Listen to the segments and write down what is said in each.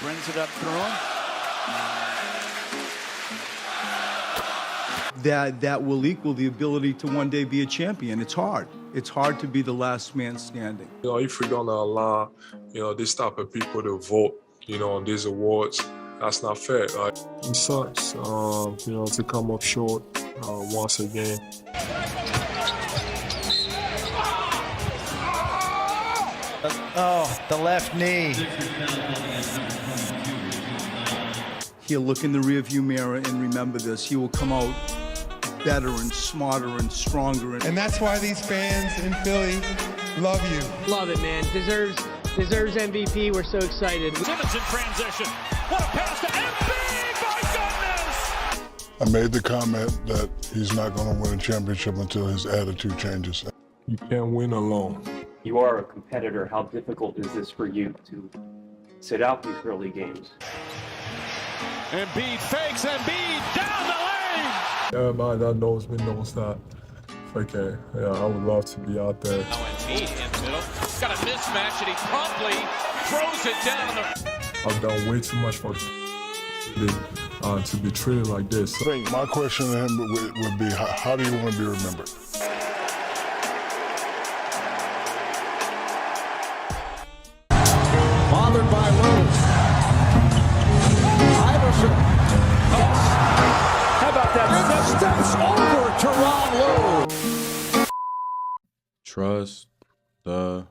Brings it up through him. That will equal the ability to one day be a champion. It's hard. It's hard to be the last man standing. If we're gonna allow, this type of people to vote, on these awards, that's not fair. It sucks, to come up short once again. Oh, the left knee. He'll look in the rearview mirror and remember this. He will come out better and smarter and stronger. And that's why these fans in Philly love you. Love it, man. Deserves MVP. We're so excited. Simmons in transition. What a pass to Embiid, my goodness! I made the comment that he's not going to win a championship until his attitude changes. You can't win alone. You are a competitor. How difficult is this for you to sit out these early games? Embiid fakes, Embiid down the lane! Everybody that knows me knows that. Okay, I would love to be out there. Now Embiid in the middle. Got a mismatch and he promptly throws it down. I've done way too much for to be treated like this. My question to him would be, how do you want to be remembered? Bothered by Lou. Iverson. How about that? Steps over Teron Lou. Trust the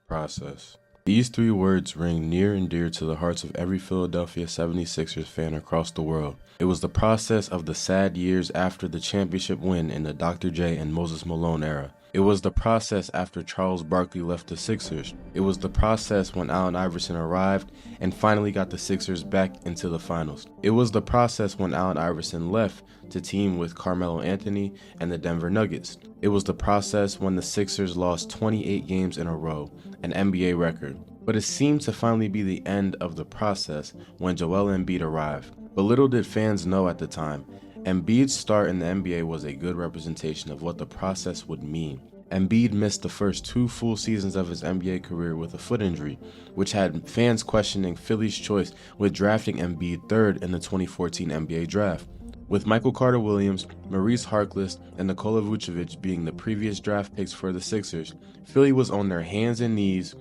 process. These three words ring near and dear to the hearts of every Philadelphia 76ers fan across the world. It was the process of the sad years after the championship win in the Dr. J and Moses Malone era. It was the process after Charles Barkley left the Sixers. It was the process when Allen Iverson arrived and finally got the Sixers back into the finals. It was the process when Allen Iverson left to team with Carmelo Anthony and the Denver Nuggets. It was the process when the Sixers lost 28 games in a row, an NBA record. But it seemed to finally be the end of the process when Joel Embiid arrived. But little did fans know at the time, Embiid's start in the NBA was a good representation of what the process would mean. Embiid missed the first 2 full seasons of his NBA career with a foot injury, which had fans questioning Philly's choice with drafting Embiid 3rd in the 2014 NBA draft. With Michael Carter-Williams, Maurice Harkless, and Nikola Vucevic being the previous draft picks for the Sixers, Philly was on their hands and knees,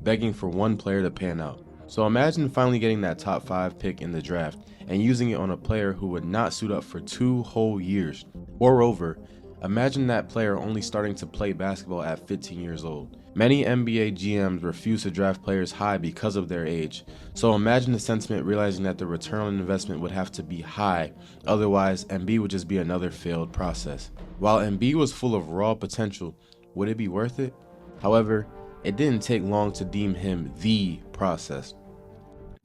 begging for one player to pan out. So imagine finally getting that top 5 pick in the draft and using it on a player who would not suit up for 2 whole years. Moreover, imagine that player only starting to play basketball at 15 years old. Many NBA GMs refuse to draft players high because of their age. So imagine the sentiment realizing that the return on investment would have to be high, otherwise Embiid would just be another failed process. While Embiid was full of raw potential, would it be worth it? However, it didn't take long to deem him the process.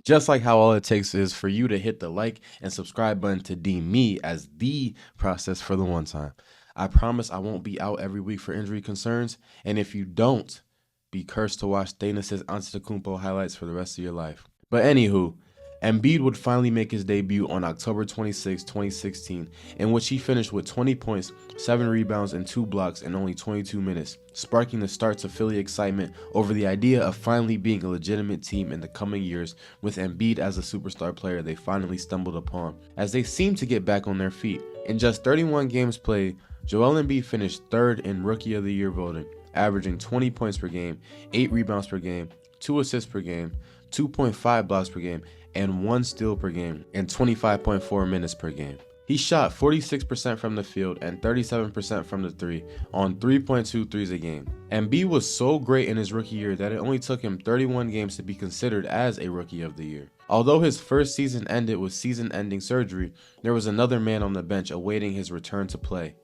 Just like how all it takes is for you to hit the like and subscribe button to deem me as the process for the one time. I promise I won't be out every week for injury concerns, and if you don't, be cursed to watch Thanos' Antetokounmpo highlights for the rest of your life. But anywho, Embiid would finally make his debut on October 26, 2016, in which he finished with 20 points, 7 rebounds, and 2 blocks in only 22 minutes, sparking the start to Philly excitement over the idea of finally being a legitimate team in the coming years with Embiid as a superstar player they finally stumbled upon, as they seemed to get back on their feet. In just 31 games played, Joel Embiid finished 3rd in Rookie of the Year voting, averaging 20 points per game, 8 rebounds per game, 2 assists per game, 2.5 blocks per game, and 1 steal per game, and 25.4 minutes per game. He shot 46% from the field and 37% from the 3 on 3.2 threes a game. Embiid was so great in his rookie year that it only took him 31 games to be considered as a Rookie of the Year. Although his first season ended with season-ending surgery, there was another man on the bench awaiting his return to play.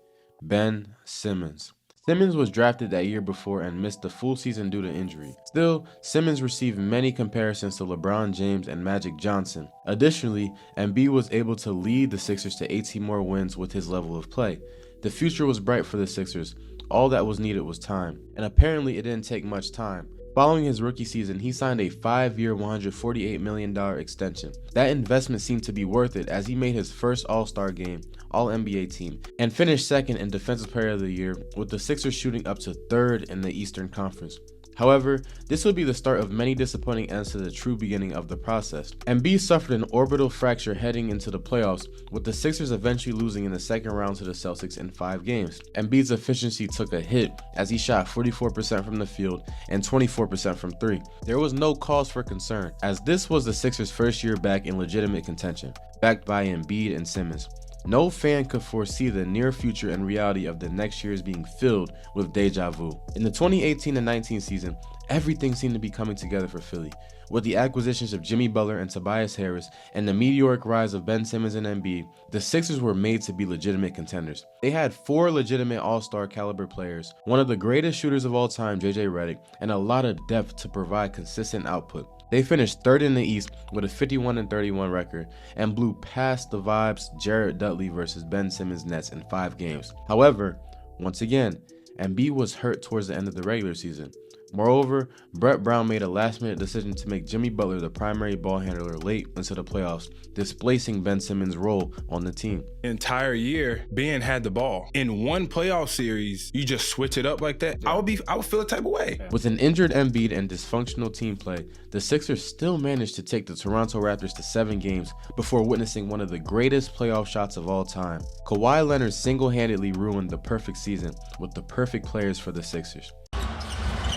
Ben Simmons. Simmons was drafted that year before and missed the full season due to injury. Still, Simmons received many comparisons to LeBron James and Magic Johnson. Additionally, Embiid was able to lead the Sixers to 18 more wins with his level of play. The future was bright for the Sixers. All that was needed was time, and apparently it didn't take much time. Following his rookie season, he signed a 5-year, $148 million extension. That investment seemed to be worth it as he made his first All-Star game, All-NBA team, and finished 2nd in Defensive Player of the Year, with the Sixers shooting up to 3rd in the Eastern Conference. However, this would be the start of many disappointing ends to the true beginning of the process. Embiid suffered an orbital fracture heading into the playoffs, with the Sixers eventually losing in the second round to the Celtics in 5 games. Embiid's efficiency took a hit as he shot 44% from the field and 24% from 3. There was no cause for concern, as this was the Sixers' first year back in legitimate contention, backed by Embiid and Simmons. No fan could foresee the near future and reality of the next years being filled with deja vu. In the 2018-19 season, everything seemed to be coming together for Philly. With the acquisitions of Jimmy Butler and Tobias Harris and the meteoric rise of Ben Simmons and Embiid, the Sixers were made to be legitimate contenders. They had 4 legitimate all-star caliber players, one of the greatest shooters of all time, JJ Redick, and a lot of depth to provide consistent output. They finished 3rd in the East with a 51-31 record and blew past the Vibes' Jared Dudley versus Ben Simmons Nets in 5 games. However, once again, Embiid was hurt towards the end of the regular season. Moreover, Brett Brown made a last-minute decision to make Jimmy Butler the primary ball handler late into the playoffs, displacing Ben Simmons' role on the team. The entire year, Ben had the ball. In one playoff series, you just switch it up like that, I would feel a type of way. With an injured Embiid and dysfunctional team play, the Sixers still managed to take the Toronto Raptors to 7 games before witnessing one of the greatest playoff shots of all time. Kawhi Leonard single-handedly ruined the perfect season with the perfect players for the Sixers.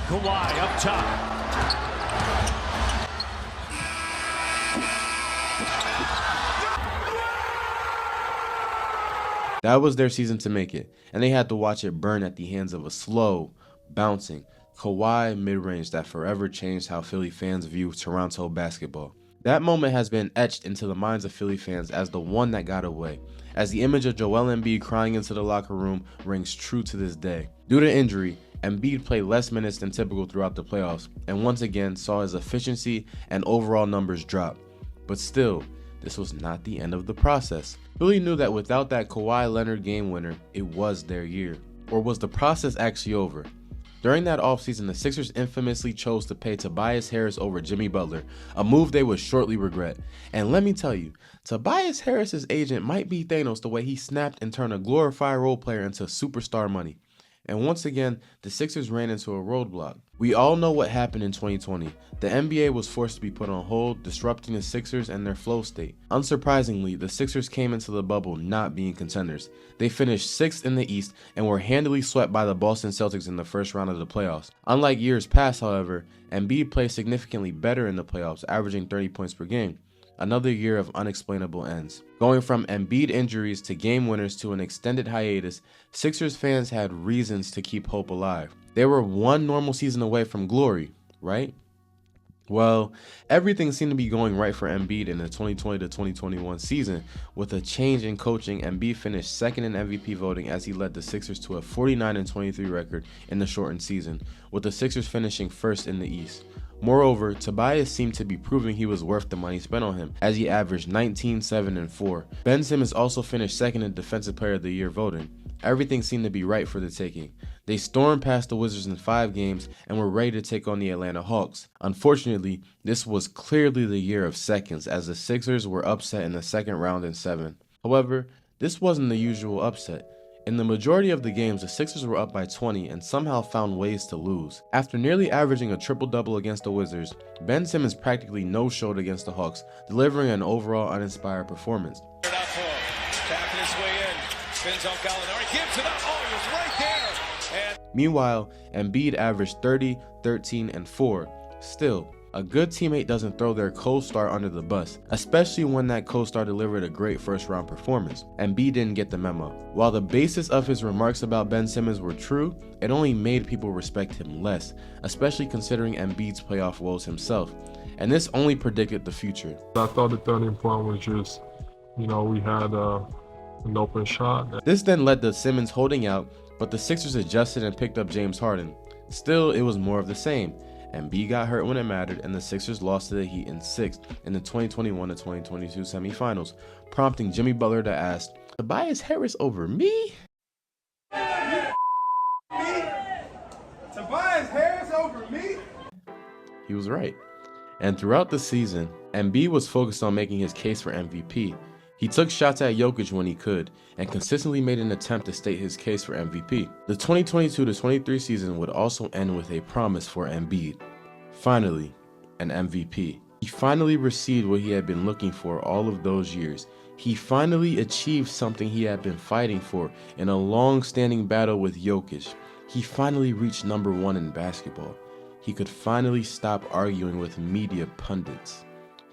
Kawhi up top. That was their season to make it, and they had to watch it burn at the hands of a slow, bouncing Kawhi mid-range that forever changed how Philly fans view Toronto basketball. That moment has been etched into the minds of Philly fans as the one that got away, as the image of Joel Embiid crying into the locker room rings true to this day. Due to injury, Embiid played less minutes than typical throughout the playoffs, and once again saw his efficiency and overall numbers drop. But still, this was not the end of the process. Philly knew that without that Kawhi Leonard game winner, it was their year. Or was the process actually over? During that offseason, the Sixers infamously chose to pay Tobias Harris over Jimmy Butler, a move they would shortly regret. And let me tell you, Tobias Harris's agent might be Thanos the way he snapped and turned a glorified role player into superstar money. And once again, the Sixers ran into a roadblock. We all know what happened in 2020. The NBA was forced to be put on hold, disrupting the Sixers and their flow state. Unsurprisingly, the Sixers came into the bubble not being contenders. They finished 6th in the East and were handily swept by the Boston Celtics in the first round of the playoffs. Unlike years past, however, Embiid played significantly better in the playoffs, averaging 30 points per game. Another year of unexplainable ends. Going from Embiid injuries to game winners to an extended hiatus, Sixers fans had reasons to keep hope alive. They were one normal season away from glory, right? Well, everything seemed to be going right for Embiid in the 2020-2021 season. With a change in coaching, Embiid finished 2nd in MVP voting as he led the Sixers to a 49-23 record in the shortened season, with the Sixers finishing 1st in the East. Moreover, Tobias seemed to be proving he was worth the money spent on him, as he averaged 19, 7, and 4. Ben Simmons also finished 2nd in Defensive Player of the Year voting. Everything seemed to be right for the taking. They stormed past the Wizards in 5 games and were ready to take on the Atlanta Hawks. Unfortunately, this was clearly the year of seconds, as the Sixers were upset in the second round in 7. However, this wasn't the usual upset. In the majority of the games, the Sixers were up by 20 and somehow found ways to lose. After nearly averaging a triple-double against the Wizards, Ben Simmons practically no-showed against the Hawks, delivering an overall uninspired performance. Meanwhile, Embiid averaged 30, 13, and 4. Still, a good teammate doesn't throw their co-star under the bus, especially when that co-star delivered a great first-round performance. Embiid didn't get the memo. While the basis of his remarks about Ben Simmons were true, it only made people respect him less, especially considering Embiid's playoff woes himself. And this only predicted the future. I thought the turning point was just, we had an open shot. This then led to Simmons holding out, but the Sixers adjusted and picked up James Harden. Still, it was more of the same. Embiid got hurt when it mattered, and the Sixers lost to the Heat in 6th in the 2021-2022 semifinals, prompting Jimmy Butler to ask, "Tobias Harris over me?" Tobias Harris over me? He was right. And throughout the season, Embiid was focused on making his case for MVP. He took shots at Jokic when he could, and consistently made an attempt to state his case for MVP. The 2022-23 season would also end with a promise for Embiid. Finally, an MVP. He finally received what he had been looking for all of those years. He finally achieved something he had been fighting for in a long-standing battle with Jokic. He finally reached #1 in basketball. He could finally stop arguing with media pundits.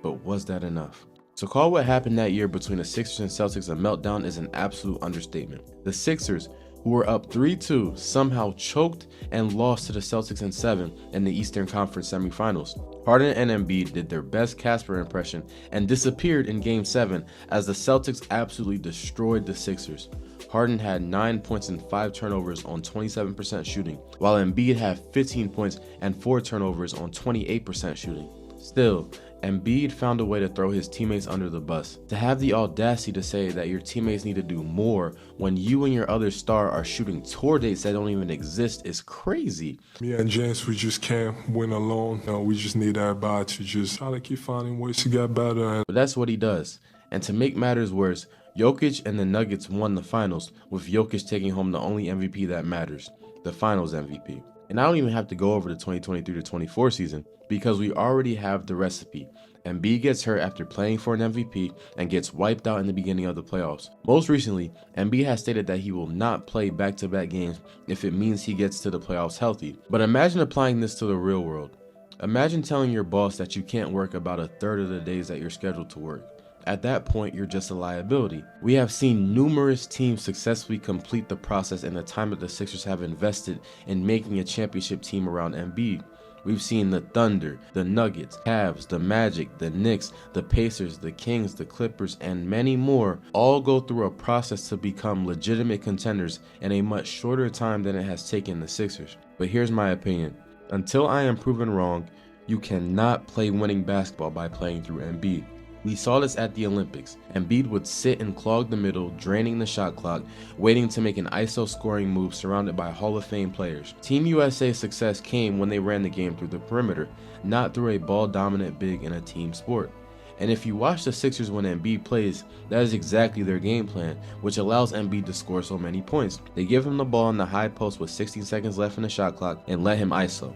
But was that enough? To call what happened that year between the Sixers and Celtics a meltdown is an absolute understatement. The Sixers, who were up 3-2, somehow choked and lost to the Celtics in 7 in the Eastern Conference semifinals. Harden and Embiid did their best Casper impression and disappeared in Game 7 as the Celtics absolutely destroyed the Sixers. Harden had 9 points and 5 turnovers on 27% shooting, while Embiid had 15 points and 4 turnovers on 28% shooting. Still, Embiid found a way to throw his teammates under the bus. To have the audacity to say that your teammates need to do more when you and your other star are shooting tour dates that don't even exist is crazy. Me and James, we just can't win alone. We just need everybody to just try to keep finding ways to get better. But that's what he does. And to make matters worse, Jokic and the Nuggets won the finals, with Jokic taking home the only MVP that matters, the finals MVP. And I don't even have to go over the 2023-24 season because we already have the recipe. Embiid gets hurt after playing for an MVP and gets wiped out in the beginning of the playoffs. Most recently, Embiid has stated that he will not play back-to-back games if it means he gets to the playoffs healthy. But imagine applying this to the real world. Imagine telling your boss that you can't work about a third of the days that you're scheduled to work. At that point, you're just a liability. We have seen numerous teams successfully complete the process in the time that the Sixers have invested in making a championship team around Embiid. We've seen the Thunder, the Nuggets, Cavs, the Magic, the Knicks, the Pacers, the Kings, the Clippers, and many more all go through a process to become legitimate contenders in a much shorter time than it has taken the Sixers. But here's my opinion. Until I am proven wrong, you cannot play winning basketball by playing through Embiid. We saw this at the Olympics. Embiid would sit and clog the middle, draining the shot clock, waiting to make an ISO scoring move surrounded by Hall of Fame players. Team USA's success came when they ran the game through the perimeter, not through a ball-dominant big in a team sport. And if you watch the Sixers when Embiid plays, that is exactly their game plan, which allows Embiid to score so many points. They give him the ball in the high post with 16 seconds left in the shot clock and let him ISO.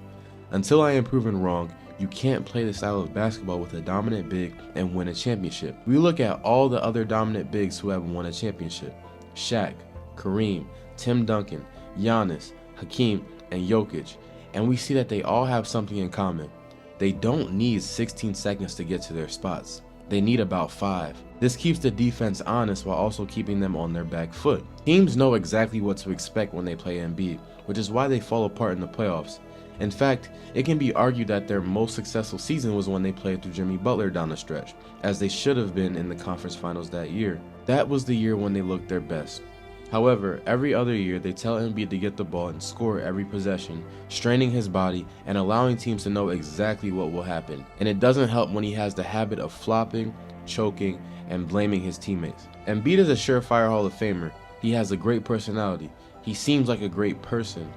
Until I am proven wrong, you can't play the style of basketball with a dominant big and win a championship. We look at all the other dominant bigs who have won a championship. Shaq, Kareem, Tim Duncan, Giannis, Hakeem, and Jokic, and we see that they all have something in common. They don't need 16 seconds to get to their spots. They need about 5. This keeps the defense honest while also keeping them on their back foot. Teams know exactly what to expect when they play Embiid, which is why they fall apart in the playoffs. In fact, it can be argued that their most successful season was when they played through Jimmy Butler down the stretch, as they should have been in the conference finals that year. That was the year when they looked their best. However, every other year they tell Embiid to get the ball and score every possession, straining his body and allowing teams to know exactly what will happen. And it doesn't help when he has the habit of flopping, choking, and blaming his teammates. Embiid is a surefire Hall of Famer. He has a great personality. He seems like a great person.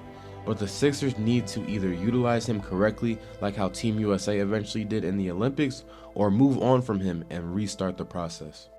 But the Sixers need to either utilize him correctly, like how Team USA eventually did in the Olympics, or move on from him and restart the process.